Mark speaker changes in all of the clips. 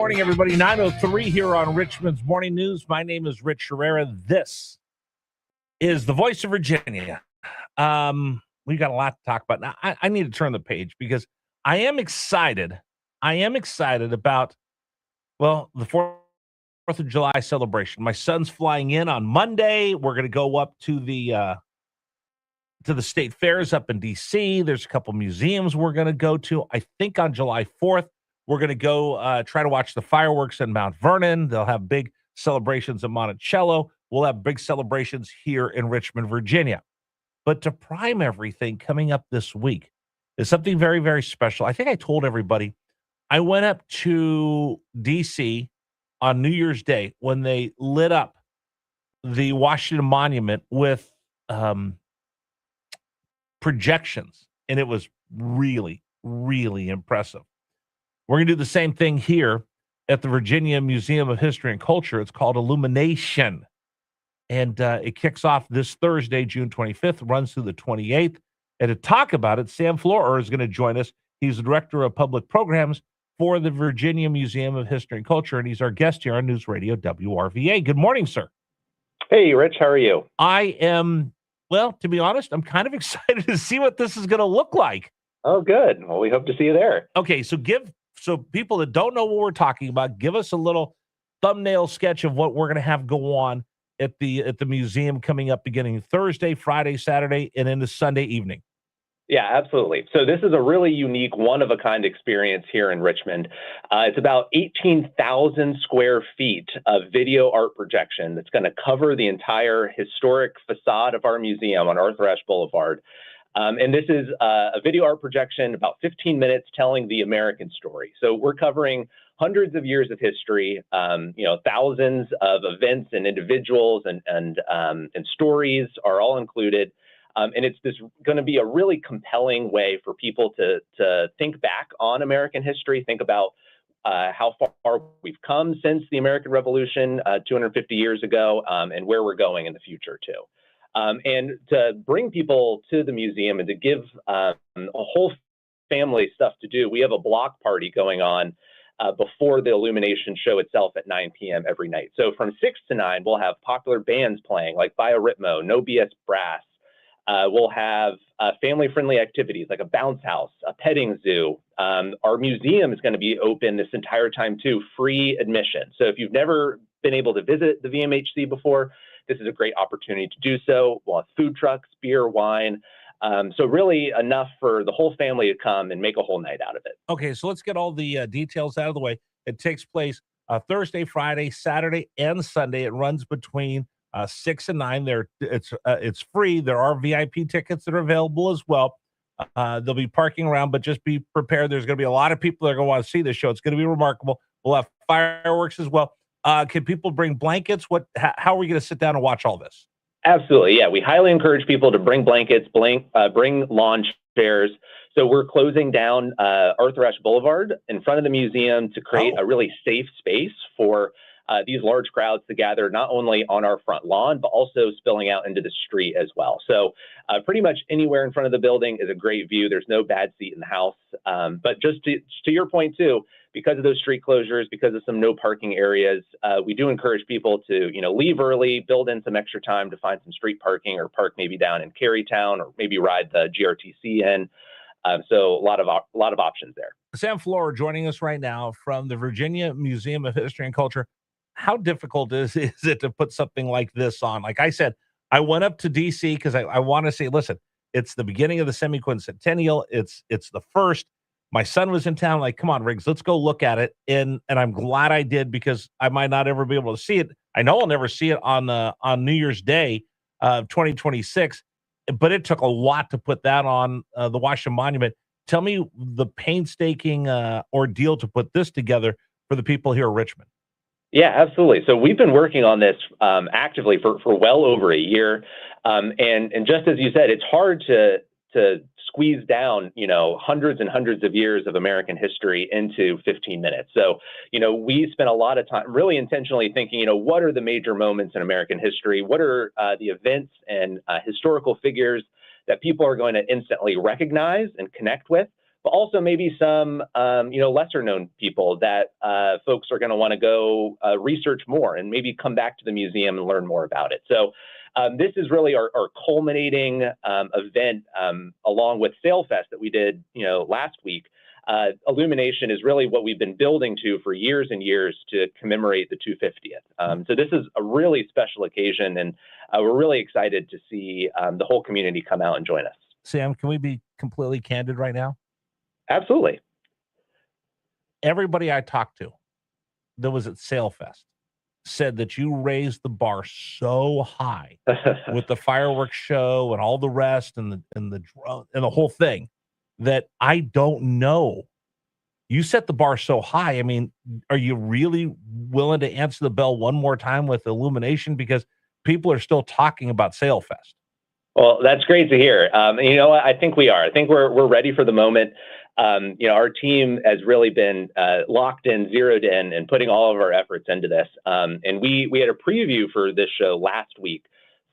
Speaker 1: Morning, everybody. 9:03 here on Richmond's Morning News. My name is Rich Herrera. This is the voice of Virginia. We've got a lot to talk about. Now, I need to turn the page because I am excited. I am excited about, well, the 4th of July celebration. My son's flying in on Monday. We're going to go up to the state fairs up in D.C. There's a couple museums we're going to go to. I think on July 4th, we're going to go try to watch the fireworks in Mount Vernon. They'll have big celebrations in Monticello. We'll have big celebrations here in Richmond, Virginia. But to prime everything, coming up this week is something very, very special. I think I told everybody I went up to D.C. on New Year's Day when they lit up the Washington Monument with projections, and it was really, really impressive. We're going to do the same thing here at the Virginia Museum of History and Culture. It's called IllumiNation, and it kicks off this Thursday, June 25th, runs through the 28th. And to talk about it, Sam Florer is going to join us. He's the Director of Public Programs for the Virginia Museum of History and Culture, and he's our guest here on News Radio WRVA. Good morning, sir.
Speaker 2: Hey, Rich. How are you?
Speaker 1: I am, well, to be honest, I'm kind of excited to see what this is going to look like.
Speaker 2: Oh, good. Well, we hope to see you there.
Speaker 1: Okay, so people that don't know what we're talking about, give us a little thumbnail sketch of what we're going to have go on at the museum coming up beginning Thursday, Friday, Saturday, and into Sunday evening.
Speaker 2: Yeah, absolutely. So this is a really unique, one-of-a-kind experience here in Richmond. It's about 18,000 square feet of video art projection that's going to cover the entire historic facade of our museum on Arthur Ashe Boulevard. And this is a video art projection, about 15 minutes, telling the American story. So we're covering hundreds of years of history, thousands of events and individuals and stories are all included. And it's going to be a really compelling way for people to think back on American history, think about how far we've come since the American Revolution 250 years ago, and where we're going in the future, too. And to bring people to the museum and to give a whole family stuff to do, we have a block party going on before the IllumiNation show itself at 9 p.m. every night. So from 6 to 9, we'll have popular bands playing like BioRhythmo, No BS Brass. We'll have family-friendly activities like a bounce house, a petting zoo. Our museum is going to be open this entire time, too, free admission. So if you've never been able to visit the VMHC before, this is a great opportunity to do so. We'll have food trucks, beer, wine. So really enough for the whole family to come and make a whole night out of it.
Speaker 1: Okay, so let's get all the details out of the way. It takes place Thursday, Friday, Saturday, and Sunday. It runs between 6 and 9. It's free. There are VIP tickets that are available as well. There'll be parking around, but just be prepared. There's going to be a lot of people that are going to want to see this show. It's going to be remarkable. We'll have fireworks as well. Can people bring blankets? How are we going to sit down and watch all this?
Speaker 2: Absolutely. Yeah, we highly encourage people to bring blankets, bring lawn chairs. So we're closing down Arthur Ashe Boulevard in front of the museum to create a really safe space for these large crowds to gather, not only on our front lawn, but also spilling out into the street as well. So pretty much anywhere in front of the building is a great view. There's no bad seat in the house. But just to your point, too, because of those street closures, because of some no parking areas, we do encourage people to, leave early, build in some extra time to find some street parking or park maybe down in Carytown or maybe ride the GRTC in. So a lot of options there.
Speaker 1: Sam Florer joining us right now from the Virginia Museum of History and Culture. How difficult is it to put something like this on? Like I said, I went up to D.C. because I want to say, listen, it's the beginning of the semi-quincentennial. It's the first. My son was in town, like, come on, Riggs, let's go look at it. And I'm glad I did because I might not ever be able to see it. I know I'll never see it on New Year's Day of 2026, but it took a lot to put that on the Washington Monument. Tell me the painstaking ordeal to put this together for the people here in Richmond.
Speaker 2: Yeah, absolutely. So we've been working on this actively for well over a year. And just as you said, it's hard to squeeze down, hundreds and hundreds of years of American history into 15 minutes. So, we spent a lot of time really intentionally thinking, what are the major moments in American history? What are the events and historical figures that people are going to instantly recognize and connect with? but also maybe some, lesser known people that folks are going to want to go research more and maybe come back to the museum and learn more about it. So this is really our culminating event along with SailFest that we did, last week. IllumiNation is really what we've been building to for years and years to commemorate the 250th. So this is a really special occasion, and we're really excited to see the whole community come out and join us.
Speaker 1: Sam, can we be completely candid right now?
Speaker 2: Absolutely.
Speaker 1: Everybody I talked to that was at SailFest said that you raised the bar so high with the fireworks show and all the rest and the drone and the whole thing that I don't know. You set the bar so high. I mean, are you really willing to answer the bell one more time with IllumiNation? Because people are still talking about SailFest.
Speaker 2: Well, that's great to hear. And you know what? I think we are. I think we're ready for the moment. Our team has really been locked in, zeroed in, and putting all of our efforts into this. And we had a preview for this show last week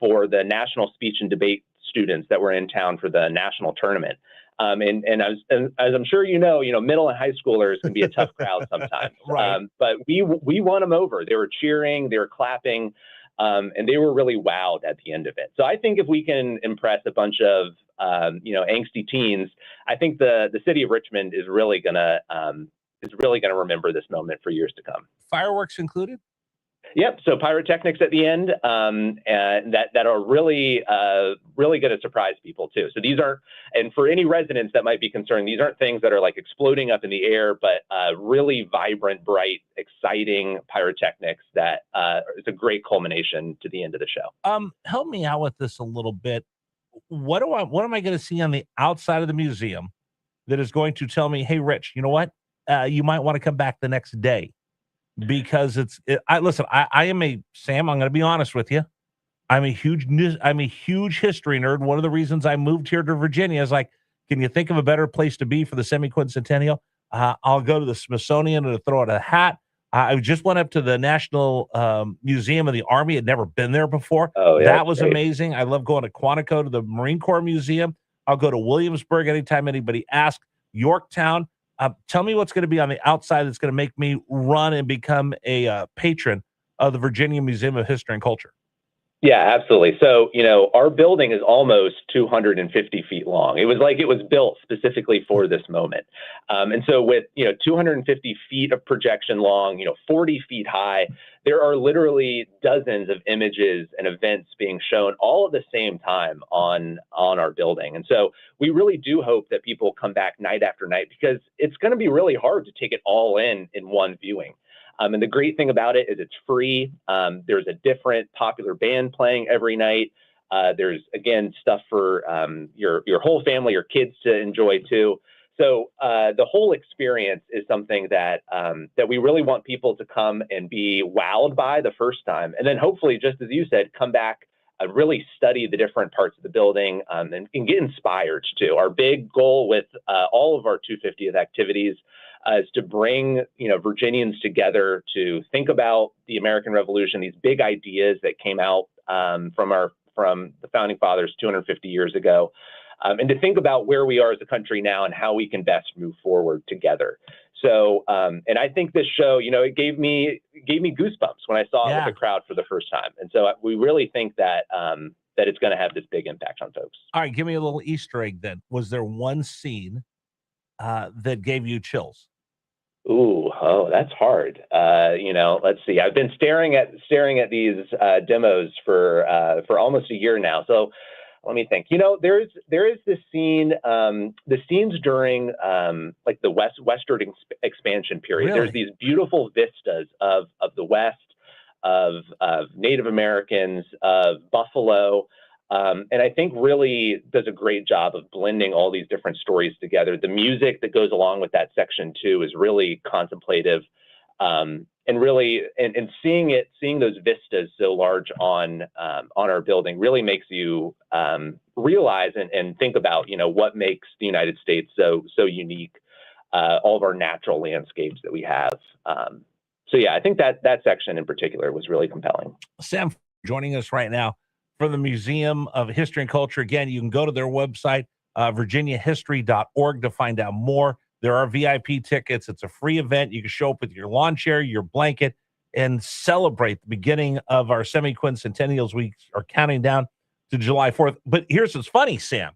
Speaker 2: for the national speech and debate students that were in town for the national tournament. And as I'm sure middle and high schoolers can be a tough crowd sometimes.
Speaker 1: Right.
Speaker 2: But we won them over. They were cheering, they were clapping. And they were really wowed at the end of it. So I think if we can impress a bunch of, angsty teens, I think the city of Richmond is really gonna remember this moment for years to come.
Speaker 1: Fireworks included?
Speaker 2: Yep. So pyrotechnics at the end, and that are really going to surprise people too. So these aren't, and for any residents that might be concerned, these aren't things that are like exploding up in the air, but really vibrant, bright, exciting pyrotechnics that is a great culmination to the end of the show.
Speaker 1: Help me out with this a little bit. What am I going to see on the outside of the museum that is going to tell me, hey, Rich, you know what? You might want to come back the next day. Because I am Sam, I'm going to be honest with you. I'm a huge history nerd. One of the reasons I moved here to Virginia is like, can you think of a better place to be for the semi-quincentennial? I'll go to the Smithsonian and throw out a hat. I just went up to the National Museum of the Army. Had never been there before.
Speaker 2: Oh, yeah,
Speaker 1: that was
Speaker 2: great.
Speaker 1: amazing. I love going to Quantico to the Marine Corps Museum. I'll go to Williamsburg anytime anybody asks. Yorktown. Tell me what's going to be on the outside that's going to make me run and become a patron of the Virginia Museum of History and Culture.
Speaker 2: Yeah, absolutely. So, our building is almost 250 feet long. It was built specifically for this moment. And so with, 250 feet of projection long, 40 feet high, there are literally dozens of images and events being shown all at the same time on our building. And so we really do hope that people come back night after night, because it's going to be really hard to take it all in one viewing. And the great thing about it is it's free. There's a different popular band playing every night. There's, again, stuff for your whole family, your kids to enjoy too. So the whole experience is something that we really want people to come and be wowed by the first time. And then hopefully, just as you said, come back, really study the different parts of the building and get inspired too. Our big goal with all of our 250th activities is to bring Virginians together to think about the American Revolution, these big ideas that came out from the founding fathers 250 years ago, and to think about where we are as a country now and how we can best move forward together. So, and I think this show, it gave me goosebumps when I saw it with the crowd for the first time. And so we really think that that it's going to have this big impact on folks.
Speaker 1: All right, give me a little Easter egg then. Was there one scene that gave you chills?
Speaker 2: That's hard. Let's see. I've been staring at these demos for almost a year now. So let me think. There is this scene, the scenes during like the Western expansion period.
Speaker 1: Really?
Speaker 2: There's these beautiful vistas of the West, of Native Americans, of Buffalo. And I think really does a great job of blending all these different stories together. The music that goes along with that section too is really contemplative, and really, and seeing those vistas so large on our building really makes you realize and think about what makes the United States so unique, all of our natural landscapes that we have. So yeah, I think that section in particular was really compelling.
Speaker 1: Sam, joining us right now from the Museum of History and Culture. Again, you can go to their website, virginiahistory.org to find out more. There are VIP tickets. It's a free event. You can show up with your lawn chair, your blanket, and celebrate the beginning of our semi-quincentennials. We are counting down to July 4th. But here's what's funny, Sam.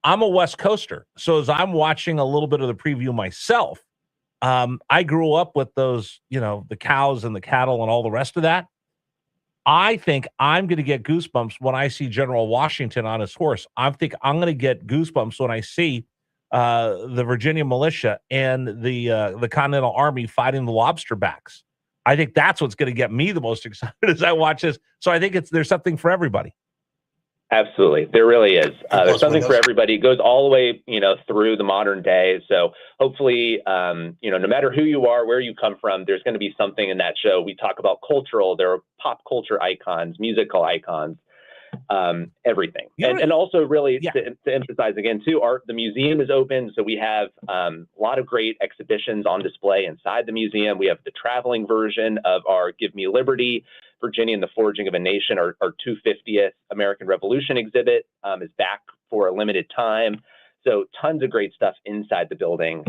Speaker 1: I'm a West Coaster. So as I'm watching a little bit of the preview myself, I grew up with those, the cows and the cattle and all the rest of that. I think I'm going to get goosebumps when I see General Washington on his horse. I think I'm going to get goosebumps when I see the Virginia militia and the Continental Army fighting the lobsterbacks. I think that's what's going to get me the most excited as I watch this. So I think there's something for everybody.
Speaker 2: Absolutely. There really is. There's something for everybody. It goes all the way, through the modern day. So hopefully, no matter who you are, where you come from, there's going to be something in that show. We talk about cultural, there are pop culture icons, musical icons, everything. And also really to emphasize again too, the museum is open. So we have a lot of great exhibitions on display inside the museum. We have the traveling version of our Give Me Liberty, Virginia and the Forging of a Nation, our 250th American Revolution exhibit is back for a limited time. So tons of great stuff inside the building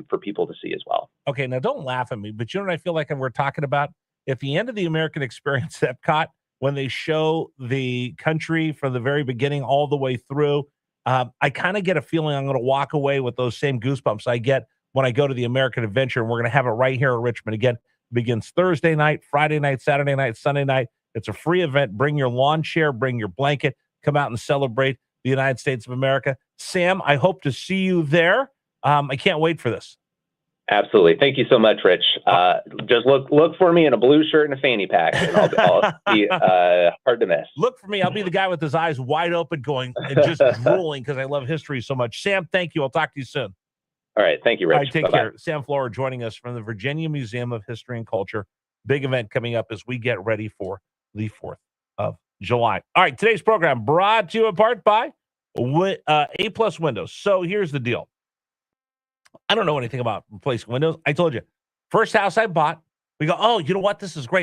Speaker 2: for people to see as well.
Speaker 1: Okay, now don't laugh at me, but you know what I feel like we're talking about? At the end of the American Experience at Epcot, when they show the country from the very beginning all the way through, I kind of get a feeling I'm going to walk away with those same goosebumps I get when I go to the American Adventure. And we're going to have it right here in Richmond again. Begins Thursday night, Friday night, Saturday night, Sunday night. It's a free event. Bring your lawn chair, bring your blanket, come out and celebrate the United States of America. Sam, I hope to see you there. I can't wait for this.
Speaker 2: Absolutely. Thank you so much, Rich. Just look for me in a blue shirt and a fanny pack, and I'll be hard to miss.
Speaker 1: Look for me. I'll be the guy with his eyes wide open going and just drooling because I love history so much. Sam, thank you. I'll talk to you soon.
Speaker 2: All right. Thank you, Rich.
Speaker 1: All right, take
Speaker 2: Bye-bye.
Speaker 1: care. Sam Flora joining us from the Virginia Museum of History and Culture. Big event coming up as we get ready for the 4th of July. All right, today's program brought to you in part by A+ Windows. So here's the deal. I don't know anything about replacing windows. I told you, first house I bought, we go, oh, you know what? This is great.